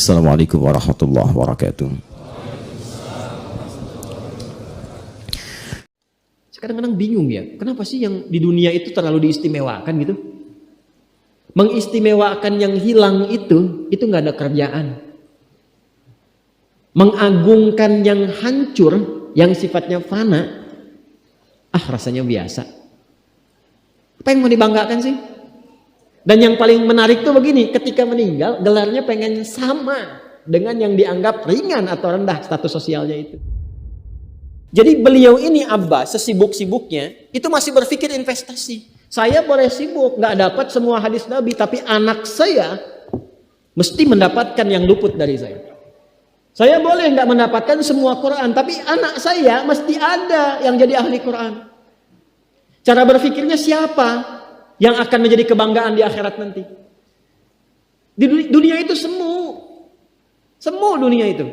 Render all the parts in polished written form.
Assalamualaikum warahmatullahi wabarakatuh. Kadang-kadang bingung ya, kenapa sih yang di dunia itu terlalu diistimewakan gitu? Mengistimewakan yang hilang itu nggak ada kerjaan. Mengagungkan yang hancur, yang sifatnya fana, rasanya biasa. Apa yang mau dibanggakan sih? Dan yang paling menarik tuh begini, ketika meninggal gelarnya pengen sama dengan yang dianggap ringan atau rendah status sosialnya itu. Jadi beliau ini Abbas sesibuk-sibuknya itu masih berpikir investasi. Saya boleh sibuk nggak dapat semua hadis Nabi, tapi anak saya mesti mendapatkan yang luput dari saya. Saya boleh nggak mendapatkan semua Quran, tapi anak saya mesti ada yang jadi ahli Quran. Cara berpikirnya siapa yang akan menjadi kebanggaan di akhirat nanti? Di dunia itu semu dunia itu.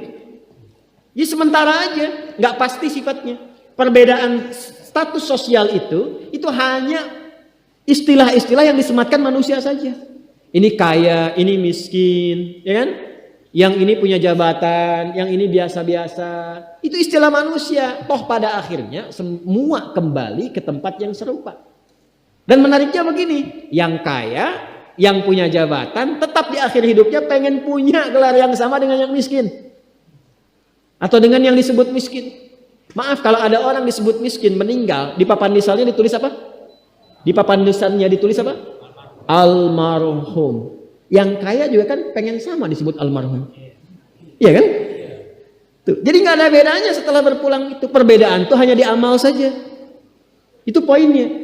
Jadi sementara aja, nggak pasti sifatnya. Perbedaan status sosial itu hanya istilah-istilah yang disematkan manusia saja. Ini kaya, ini miskin, ya kan? Yang ini punya jabatan, yang ini biasa-biasa. Itu istilah manusia. Toh pada akhirnya semua kembali ke tempat yang serupa. Dan menariknya begini, yang kaya, yang punya jabatan, tetap di akhir hidupnya pengen punya gelar yang sama dengan yang miskin. Atau dengan yang disebut miskin. Maaf, kalau ada orang disebut miskin meninggal, di papan nisannya ditulis apa? Di papan nisannya ditulis apa? Almarhum. Yang kaya juga kan pengen sama disebut almarhum. Iya kan? Tuh. Jadi nggak ada bedanya setelah berpulang itu. Perbedaan itu hanya di amal saja. Itu poinnya.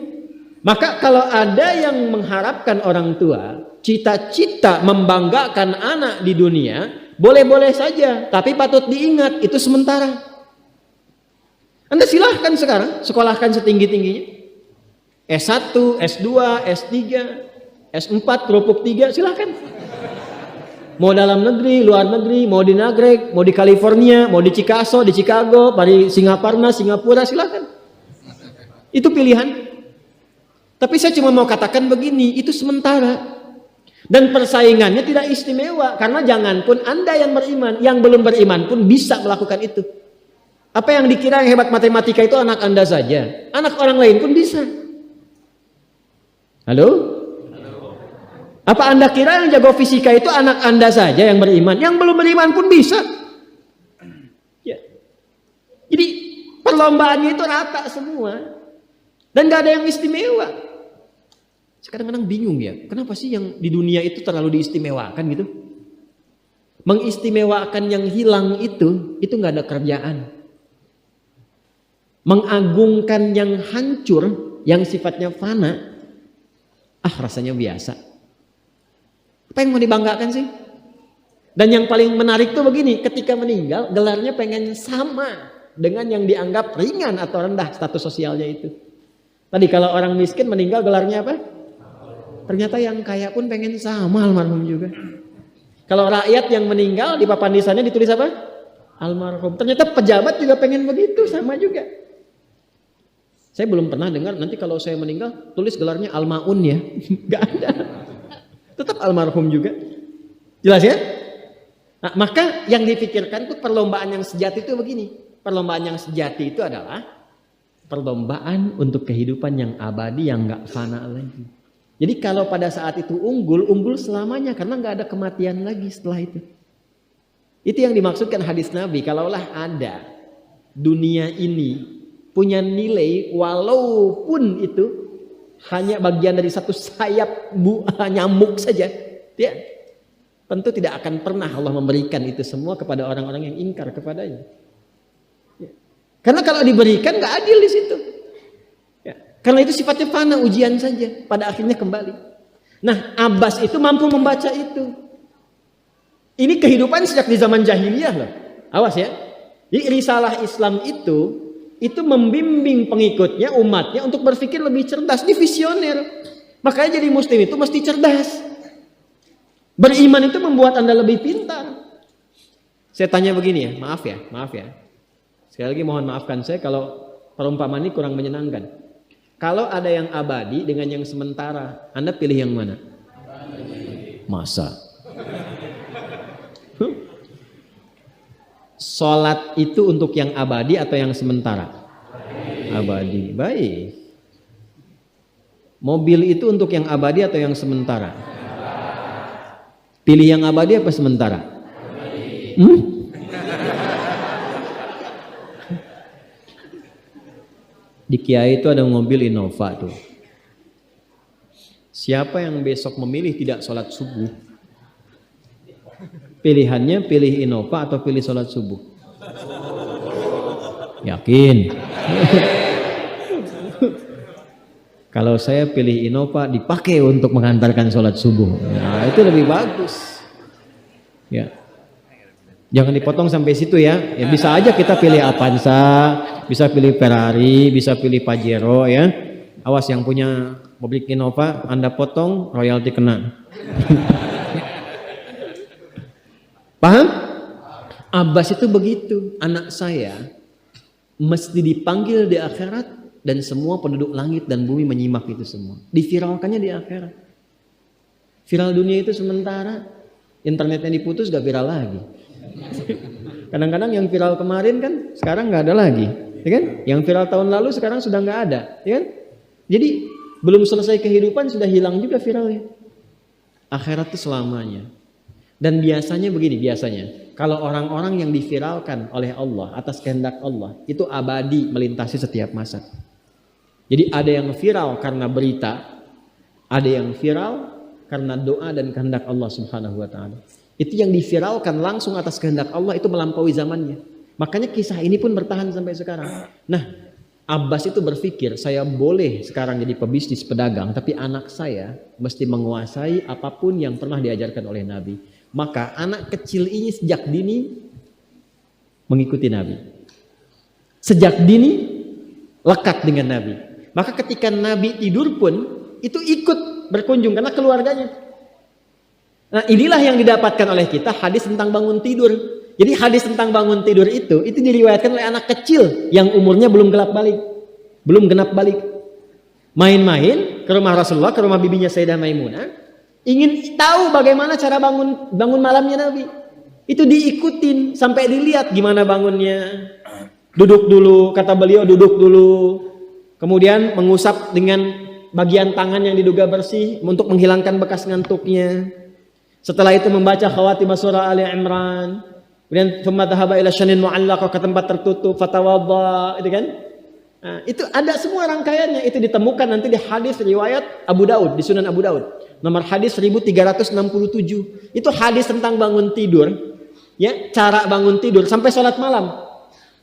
Maka kalau ada yang mengharapkan orang tua, cita-cita membanggakan anak di dunia, boleh-boleh saja, tapi patut diingat itu sementara. Anda silahkan sekarang sekolahkan setinggi-tingginya. S1, S2, S3, S4, kerupuk 3, silahkan. Mau dalam negeri, luar negeri, mau di Nagreg, mau di California, mau di Chicago, di Chicago, di Singapura, silahkan. Itu pilihan. Tapi saya cuma mau katakan begini, itu sementara. Dan persaingannya tidak istimewa, karena janganpun Anda yang beriman, yang belum beriman pun bisa melakukan itu. Apa yang dikira yang hebat matematika itu anak Anda saja, anak orang lain pun bisa. Halo? Apa Anda kira yang jago fisika itu anak Anda saja yang beriman, yang belum beriman pun bisa? Ya. Jadi perlombaannya itu rata semua, dan gak ada yang istimewa. Kadang-kadang bingung ya, kenapa sih yang di dunia itu terlalu diistimewakan gitu? Mengistimewakan yang hilang itu nggak ada kerjaan. Mengagungkan yang hancur, yang sifatnya fana, rasanya biasa. Apa yang mau dibanggakan sih? Dan yang paling menarik tuh begini, ketika meninggal gelarnya pengen sama dengan yang dianggap ringan atau rendah status sosialnya itu. Tadi kalau orang miskin meninggal gelarnya apa? Ternyata yang kaya pun pengen sama almarhum juga. Kalau rakyat yang meninggal di papan nisannya ditulis apa? Almarhum. Ternyata pejabat juga pengen begitu, sama juga. Saya belum pernah dengar nanti kalau saya meninggal tulis gelarnya Almaun ya. Gak ada. Tetap almarhum juga. Jelas ya? Nah, maka yang dipikirkan itu perlombaan yang sejati itu begini. Perlombaan yang sejati itu adalah perlombaan untuk kehidupan yang abadi yang gak fana lagi. Jadi kalau pada saat itu unggul selamanya karena nggak ada kematian lagi setelah itu. Itu yang dimaksudkan hadis Nabi. Kalaulah ada dunia ini punya nilai walaupun itu hanya bagian dari satu sayap nyamuk saja, ya, tentu tidak akan pernah Allah memberikan itu semua kepada orang-orang yang ingkar kepadanya. Ya. Karena kalau diberikan nggak adil di situ. Karena itu sifatnya fana, ujian saja. Pada akhirnya kembali. Nah, Abbas itu mampu membaca itu. Ini kehidupan sejak di zaman jahiliyah loh. Awas ya. Jadi risalah Islam itu membimbing pengikutnya, umatnya untuk berpikir lebih cerdas. Di visioner. Makanya jadi muslim itu mesti cerdas. Beriman itu membuat Anda lebih pintar. Saya tanya begini ya, maaf ya. Sekali lagi mohon maafkan saya kalau perumpamaan ini kurang menyenangkan. Kalau ada yang abadi dengan yang sementara, Anda pilih yang mana? Masa? Sholat itu untuk yang abadi atau yang sementara? Abadi. Baik. Mobil itu untuk yang abadi atau yang sementara? Pilih yang abadi apa sementara? Di Kiai itu ada mobil Innova tuh. Siapa yang besok memilih tidak sholat subuh, pilihannya pilih Innova atau pilih sholat subuh? Yakin? Kalau saya pilih Innova dipakai untuk mengantarkan sholat subuh, nah itu lebih bagus. Ya, jangan dipotong sampai situ ya. Ya bisa aja kita pilih Avanza, bisa pilih Ferrari, bisa pilih Pajero ya. Awas yang punya mobil Innova, Anda potong royalti kena. Paham? Abbas itu begitu, anak saya mesti dipanggil di akhirat dan semua penduduk langit dan bumi menyimak itu semua. Diviralkannya di akhirat. Viral dunia itu sementara, internetnya diputus gak viral lagi. Kadang-kadang yang viral kemarin kan sekarang gak ada lagi, ya kan? Yang viral tahun lalu sekarang sudah gak ada, ya kan? Jadi belum selesai kehidupan sudah hilang juga viralnya. Akhirat itu selamanya. Dan biasanya begini, kalau orang-orang yang diviralkan oleh Allah atas kehendak Allah itu abadi melintasi setiap masa. Jadi ada yang viral karena berita, ada yang viral karena doa dan kehendak Allah Subhanahu wa taala. Itu yang diviralkan langsung atas kehendak Allah itu melampaui zamannya. Makanya kisah ini pun bertahan sampai sekarang. Nah, Abbas itu berpikir, saya boleh sekarang jadi pebisnis pedagang, tapi anak saya mesti menguasai apapun yang pernah diajarkan oleh Nabi. Maka anak kecil ini sejak dini mengikuti Nabi. Sejak dini lekat dengan Nabi. Maka ketika Nabi tidur pun itu ikut berkunjung karena keluarganya. Nah, inilah yang didapatkan oleh kita hadis tentang bangun tidur. Jadi hadis tentang bangun tidur itu diriwayatkan oleh anak kecil yang umurnya belum genap balik. Main-main ke rumah Rasulullah, ke rumah bibinya Sayyidah Maimunah, ingin tahu bagaimana cara bangun malamnya Nabi. Itu diikutin sampai dilihat gimana bangunnya. Duduk dulu, kata beliau duduk dulu. Kemudian mengusap dengan bagian tangan yang diduga bersih untuk menghilangkan bekas ngantuknya. Setelah itu membaca khawatimah surah Ali Imran. Kemudian thumma dhahaba ila syanin mu'allaqah, ke tempat tertutup, fatawadda, itu kan? Nah, itu ada semua rangkaiannya, itu ditemukan nanti di hadis riwayat Abu Daud, di Sunan Abu Daud. Nomor hadis 1367. Itu hadis tentang bangun tidur, ya, cara bangun tidur sampai sholat malam.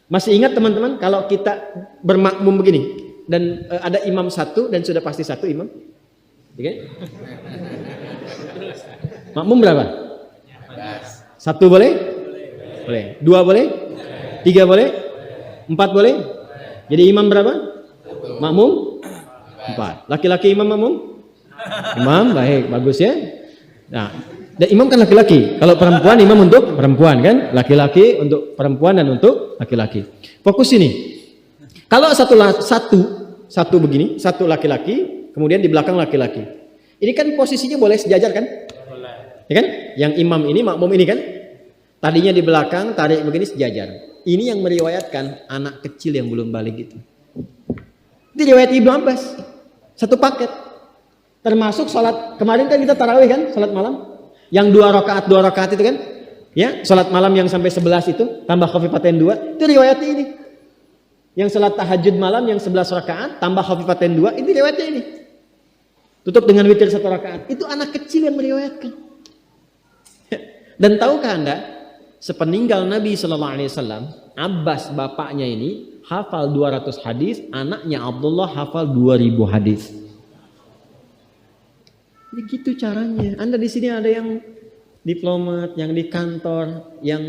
Masih ingat teman-teman kalau kita bermakmum begini dan ada imam satu dan sudah pasti satu imam, ya kan? Makmum berapa? Satu boleh? Boleh. Dua boleh? Tiga boleh? Empat boleh? Jadi imam berapa? Makmum? Empat. Laki-laki imam makmum? Imam, baik, bagus ya. Nah, dan imam kan laki-laki. Kalau perempuan imam untuk perempuan kan? Laki-laki untuk perempuan dan untuk laki-laki. Fokus ini. Kalau satu begini, satu laki-laki, kemudian di belakang laki-laki. Ini kan posisinya boleh sejajar kan? Ya kan? Yang imam ini, makmum ini kan? Tadinya di belakang, tarik begini sejajar. Ini yang meriwayatkan anak kecil yang belum balik itu. Itu riwayat Ibnu Abbas. Satu paket. Termasuk sholat, kemarin kan kita tarawih kan, sholat malam. Yang dua rakaat itu kan. Ya, sholat malam yang sampai 11 itu, tambah khafifatain 2, itu riwayatnya ini. Yang sholat tahajud malam yang 11 rakaat, tambah khafifatain 2, ini riwayatnya ini. Tutup dengan witir 1 rakaat. Itu anak kecil yang meriwayatkan. Dan tahukah Anda? Sepeninggal Nabi SAW, Abbas bapaknya ini hafal 200 hadis, anaknya Abdullah hafal 2000 hadis. Begitu caranya. Anda di sini ada yang diplomat, yang di kantor, yang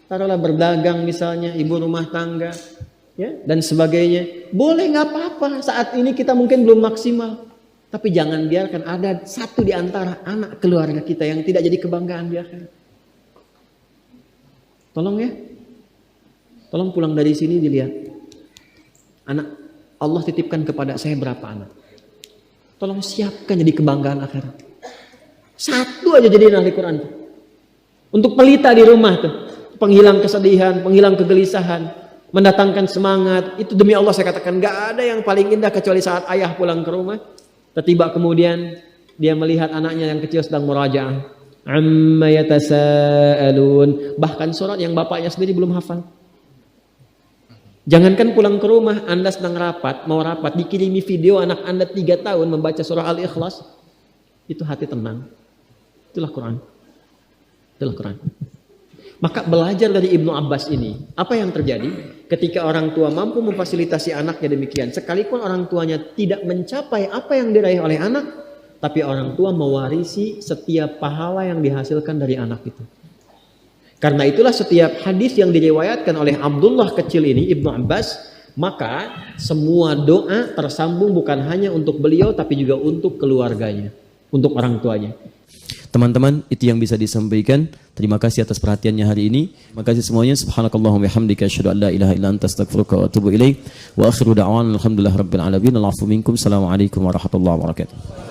taruhlah berdagang misalnya, ibu rumah tangga, ya, dan sebagainya. Boleh, nggak apa-apa. Saat ini kita mungkin belum maksimal, tapi jangan biarkan ada satu di antara anak keluarga kita yang tidak jadi kebanggaan di akhirat. Tolong ya, tolong pulang dari sini dilihat. Anak Allah titipkan kepada saya berapa anak. Tolong siapkan jadi kebanggaan akhirat. Satu aja jadi ahli Quran. Untuk pelita di rumah tuh. penghilang kesedihan, penghilang kegelisahan, mendatangkan semangat. Itu demi Allah saya katakan, gak ada yang paling indah kecuali saat ayah pulang ke rumah. Tiba kemudian dia melihat anaknya yang kecil sedang murajaah. Amma yatasaalun. Bahkan surat yang bapaknya sendiri belum hafal. Jangankan pulang ke rumah, Anda sedang rapat, mau rapat, dikirimi video anak Anda 3 tahun membaca surah Al-Ikhlas, itu hati tenang. Itulah Quran. Itulah Quran. Maka belajar dari Ibnu Abbas ini, apa yang terjadi ketika orang tua mampu memfasilitasi anaknya demikian, sekalipun orang tuanya tidak mencapai apa yang diraih oleh anak, tapi orang tua mewarisi setiap pahala yang dihasilkan dari anak itu. Karena itulah setiap hadis yang diriwayatkan oleh Abdullah kecil ini, Ibnu Abbas, maka semua doa tersambung bukan hanya untuk beliau tapi juga untuk keluarganya, untuk orang tuanya. Teman-teman, itu yang bisa disampaikan. Terima kasih atas perhatiannya hari ini. Terima kasih semuanya. Subhanakallahumma bihamdika asyhadu an la ilaha illa anta astaghfiruka wa atubu ilaik. Wa akhiru da'wana alhamdulillahirabbil alamin. Al'afu minkum. Assalamualaikum warahmatullahi wabarakatuh.